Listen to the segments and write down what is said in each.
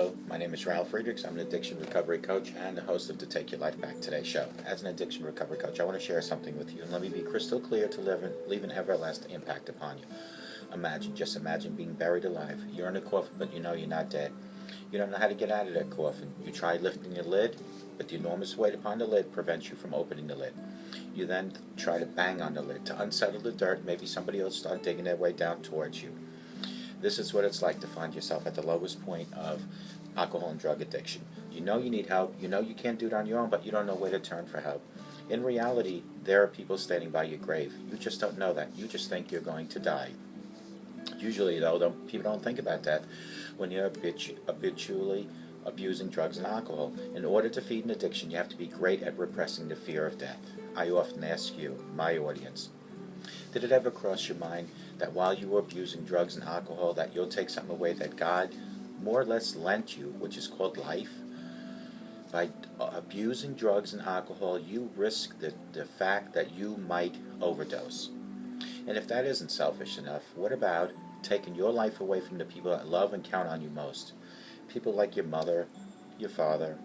Hello, my name is Ralf Friedrichs. I'm an addiction recovery coach and the host of the Take Your Life Back Today show. As an addiction recovery coach, I want to share something with you, and let me be crystal clear to leave an everlasting impact upon you. Just imagine being buried alive. You're in a coffin, but you know you're not dead. You don't know how to get out of that coffin. You try lifting the lid, but the enormous weight upon the lid prevents you from opening the lid. You then try to bang on the lid to unsettle the dirt. Maybe somebody else start digging their way down towards you. This is what it's like to find yourself at the lowest point of alcohol and drug addiction. You know you need help. You know you can't do it on your own, but you don't know where to turn for help. In reality, there are people standing by your grave. You just don't know that. You just think you're going to die. Usually, though, people don't think about death when you're habitually abusing drugs and alcohol. In order to feed an addiction, you have to be great at repressing the fear of death. I often ask you, my audience, did it ever cross your mind that while you were abusing drugs and alcohol, that you'll take something away that God more or less lent you, which is called life? By abusing drugs and alcohol, you risk the fact that you might overdose. And if that isn't selfish enough, what about taking your life away from the people that love and count on you most? People like your mother, your father,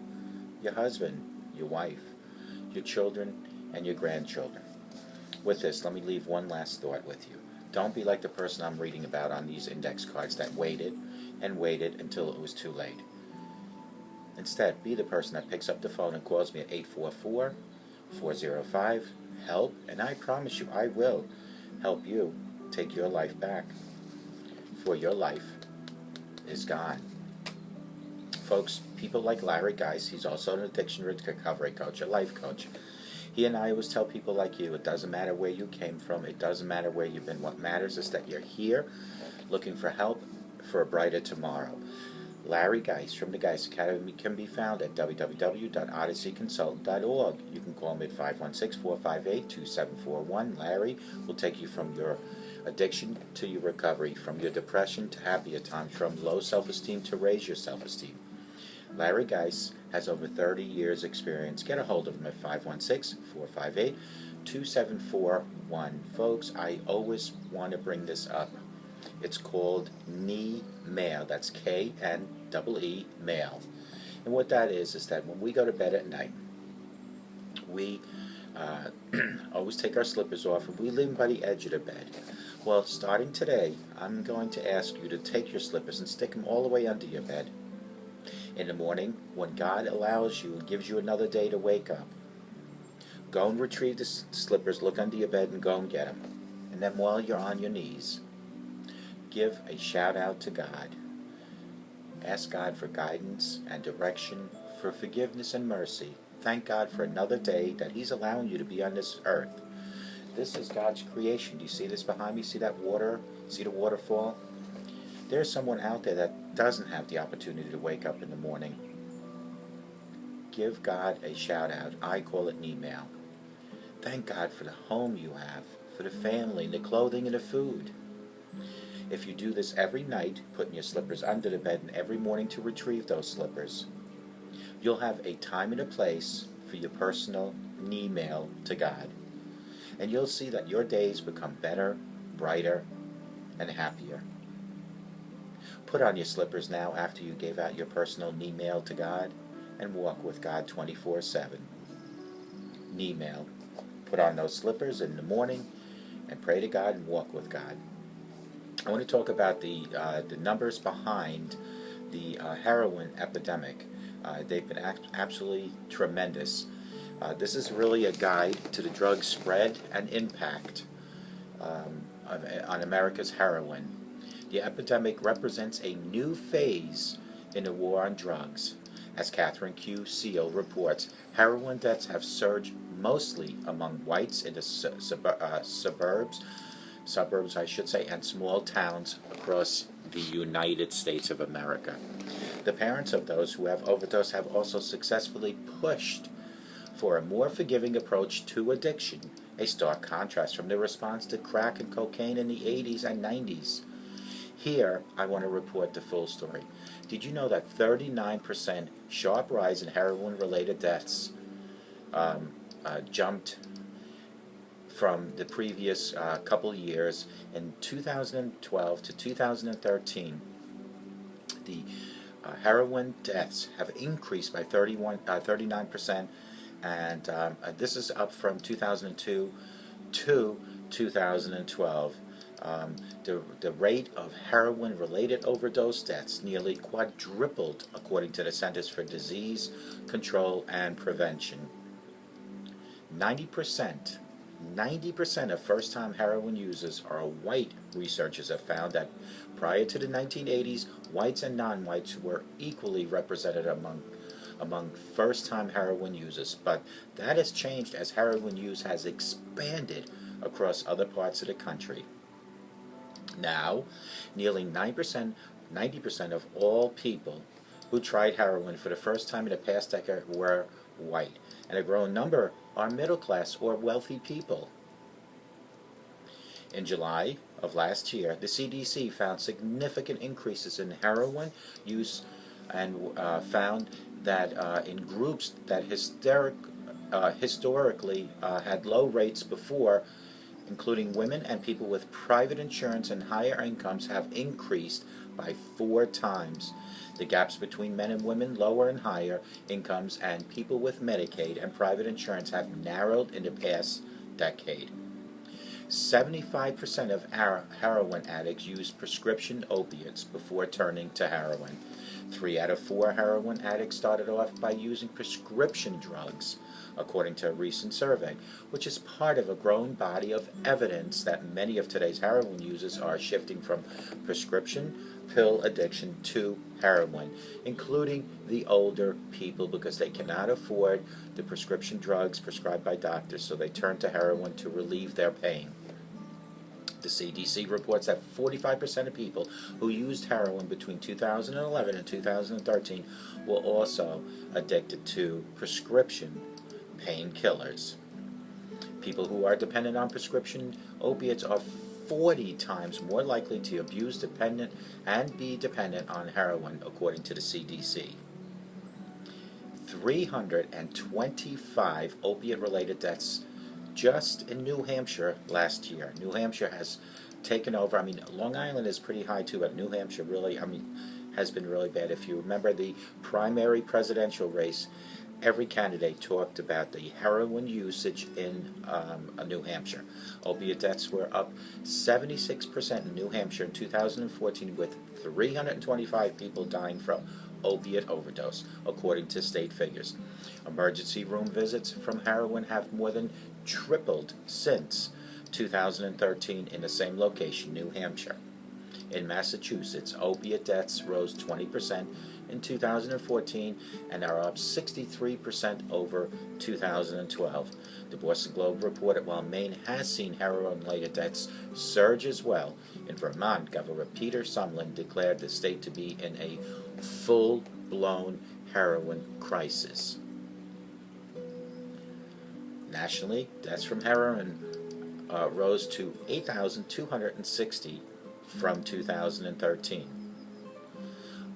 your husband, your wife, your children, and your grandchildren. With this, let me leave one last thought with you. Don't be like the person I'm reading about on these index cards that waited and waited until it was too late. Instead, be the person that picks up the phone and calls me at 844-405-HELP, and I promise you I will help you take your life back, for your life is gone. Folks, people like Larry Geis, he's also an addiction recovery coach, a life coach. He and I always tell people like you, it doesn't matter where you came from, it doesn't matter where you've been. What matters is that you're here looking for help for a brighter tomorrow. Larry Geis from the Geis Academy can be found at www.odysseyconsultant.org. You can call him at 516-458-2741. Larry will take you from your addiction to your recovery, from your depression to happier times, from low self-esteem to raise your self-esteem. Larry Geis has over 30 years experience. Get a hold of him at 516-458-2741. Folks, I always want to bring this up. It's called knee mail. That's K-N-E-E mail. And what that is that when we go to bed at night, we always take our slippers off and we leave them by the edge of the bed. Well, starting today, I'm going to ask you to take your slippers and stick them all the way under your bed. In the morning, when God allows you and gives you another day to wake up, go and retrieve the slippers, look under your bed and go and get them. And then while you're on your knees, give a shout out to God. Ask God for guidance and direction, for forgiveness and mercy. Thank God for another day that He's allowing you to be on this earth. This is God's creation. Do you see this behind me? See that water? See the waterfall? There's someone out there that doesn't have the opportunity to wake up in the morning. Give God a shout out. I call it knee mail. Thank God for the home you have, for the family, the clothing, and the food. If you do this every night, putting your slippers under the bed, and every morning to retrieve those slippers, you'll have a time and a place for your personal knee mail to God. And you'll see that your days become better, brighter, and happier. Put on your slippers now after you gave out your personal knee mail to God and walk with God 24/7. Knee mail. Put on those slippers in the morning and pray to God and walk with God. I want to talk about the numbers behind the heroin epidemic. They've been absolutely tremendous. This is really a guide to the drug spread and impact on America's heroin. The epidemic represents a new phase in the war on drugs. As Catherine Q. Seal reports, heroin deaths have surged mostly among whites in the suburbs, and small towns across the United States of America. The parents of those who have overdosed have also successfully pushed for a more forgiving approach to addiction, a stark contrast from the response to crack and cocaine in the 80s and 90s. Here, I want to report the full story. Did you know that 39% sharp rise in heroin-related deaths jumped from the previous couple years? In 2012 to 2013, the Heroin deaths have increased by 39%, and this is up from 2002 to 2012. The rate of heroin-related overdose deaths nearly quadrupled, according to the Centers for Disease Control and Prevention. 90% 90% of first-time heroin users are white. Researchers have found that prior to the 1980s, whites and non-whites were equally represented among first-time heroin users, but that has changed as heroin use has expanded across other parts of the country. Now, nearly 90% of all people who tried heroin for the first time in the past decade were white, and a growing number are middle class or wealthy people. In July of last year, the CDC found significant increases in heroin use and found that in groups that historically had low rates before, including women and people with private insurance and higher incomes, have increased by 4 times. The gaps between men and women, lower and higher incomes, and people with Medicaid and private insurance have narrowed in the past decade. 75% of heroin addicts use prescription opiates before turning to heroin. 3 out of 4 heroin addicts started off by using prescription drugs, according to a recent survey, which is part of a growing body of evidence that many of today's heroin users are shifting from prescription pill addiction to heroin, including the older people, because they cannot afford the prescription drugs prescribed by doctors, so they turn to heroin to relieve their pain. The CDC reports that 45% of people who used heroin between 2011 and 2013 were also addicted to prescription painkillers. People who are dependent on prescription opiates are 40 times more likely to abuse dependent and be dependent on heroin, according to the CDC. 325 opiate-related deaths just in New Hampshire last year. New Hampshire has taken over. I mean, Long Island is pretty high too, but New Hampshire really, has been really bad. If you remember the primary presidential race, every candidate talked about the heroin usage in New Hampshire. Opiate deaths were up 76% in New Hampshire in 2014, with 325 people dying from opiate overdose, according to state figures. Emergency room visits from heroin have more than tripled since 2013 in the same location, New Hampshire. In Massachusetts, opiate deaths rose 20% in 2014 and are up 63% over 2012. The Boston Globe reported while Maine has seen heroin-related deaths surge as well, in Vermont, Governor Peter Sumlin declared the state to be in a full-blown heroin crisis. Nationally, deaths from heroin rose to 8,260 from 2013.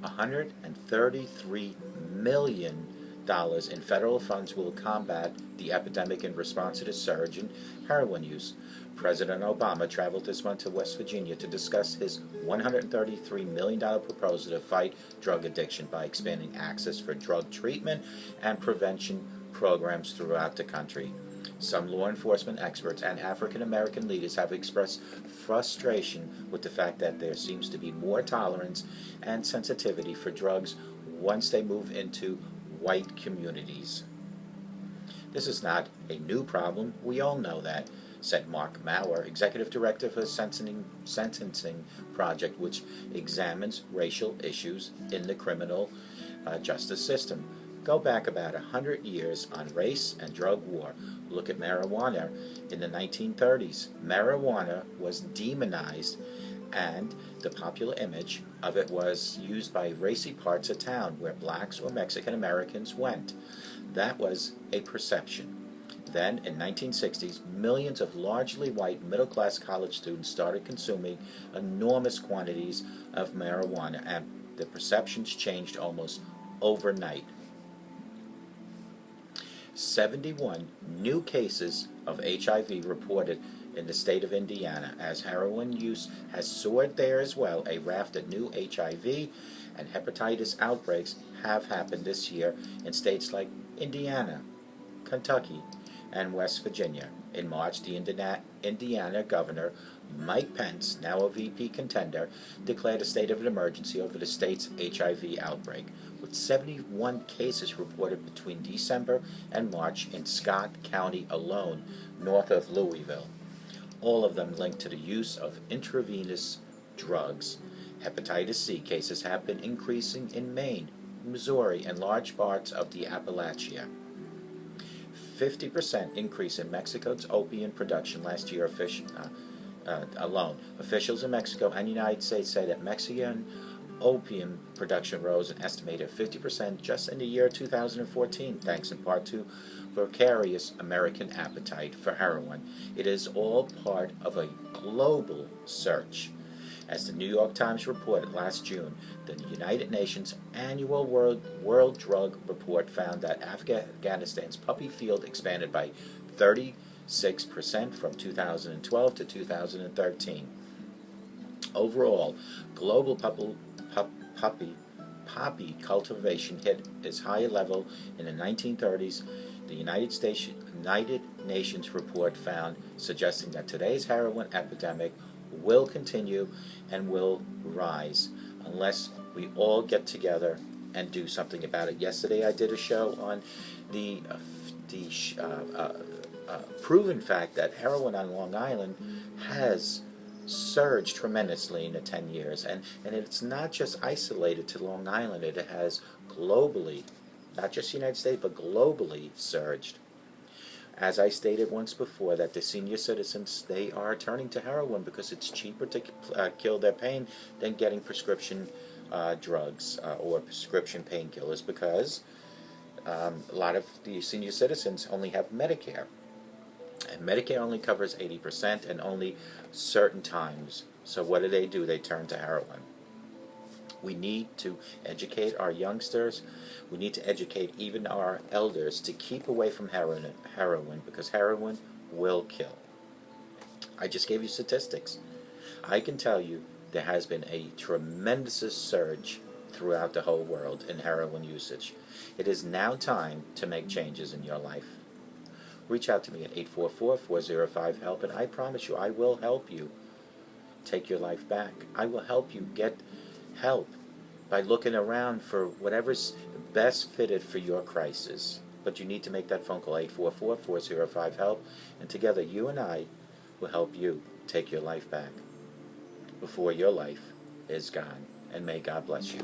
$133 million in federal funds will combat the epidemic in response to the surge in heroin use. President Obama traveled this month to West Virginia to discuss his $133 million proposal to fight drug addiction by expanding access for drug treatment and prevention programs throughout the country. Some law enforcement experts and African American leaders have expressed frustration with the fact that there seems to be more tolerance and sensitivity for drugs once they move into white communities. This is not a new problem, we all know that, said Mark Maurer, executive director for the Sentencing Project, which examines racial issues in the criminal justice system. Go back about 100 years on race and drug war. Look at marijuana. In the 1930s, marijuana was demonized, and the popular image of it was used by racy parts of town where blacks or Mexican Americans went. That was a perception. Then, in 1960s, millions of largely white middle-class college students started consuming enormous quantities of marijuana, and the perceptions changed almost overnight. 71 new cases of HIV reported in the state of Indiana, as heroin use has soared there as well. A raft of new HIV and hepatitis outbreaks have happened this year in states like Indiana, Kentucky, and West Virginia. In March, the Indiana Governor Mike Pence, now a VP contender, declared a state of an emergency over the state's HIV outbreak, with 71 cases reported between December and March in Scott County alone, north of Louisville. All of them linked to the use of intravenous drugs. Hepatitis C cases have been increasing in Maine, Missouri, and large parts of the Appalachia. 50% increase in Mexico's opium production last year alone. Officials in Mexico and the United States say that Mexican opium production rose an estimated 50% just in the year 2014, thanks in part to voracious American appetite for heroin. It is all part of a global search. As the New York Times reported last June, the United Nations annual World Drug Report found that Afghanistan's poppy field expanded by 36% from 2012 to 2013. Overall, global poppy cultivation hit its high level in the 1930s. The United Nations report found, suggesting that today's heroin epidemic will continue and will rise unless we all get together and do something about it. Yesterday I did a show on the proven fact that heroin on Long Island has surged tremendously in the 10 years, and it's not just isolated to Long Island. It has globally, not just the United States, but globally surged. As I stated once before, that the senior citizens, they are turning to heroin because it's cheaper to kill their pain than getting prescription drugs or prescription painkillers, because a lot of the senior citizens only have Medicare. And Medicare only covers 80% and only certain times. So what do? They turn to heroin. We need to educate our youngsters. We need to educate even our elders to keep away from heroin, because heroin will kill. I just gave you statistics. I can tell you there has been a tremendous surge throughout the whole world in heroin usage. It is now time to make changes in your life. Reach out to me at 844-405-HELP, and I promise you I will help you take your life back. I will help you get help by looking around for whatever's best fitted for your crisis. But you need to make that phone call, 844-405-HELP, and together you and I will help you take your life back before your life is gone. And may God bless you.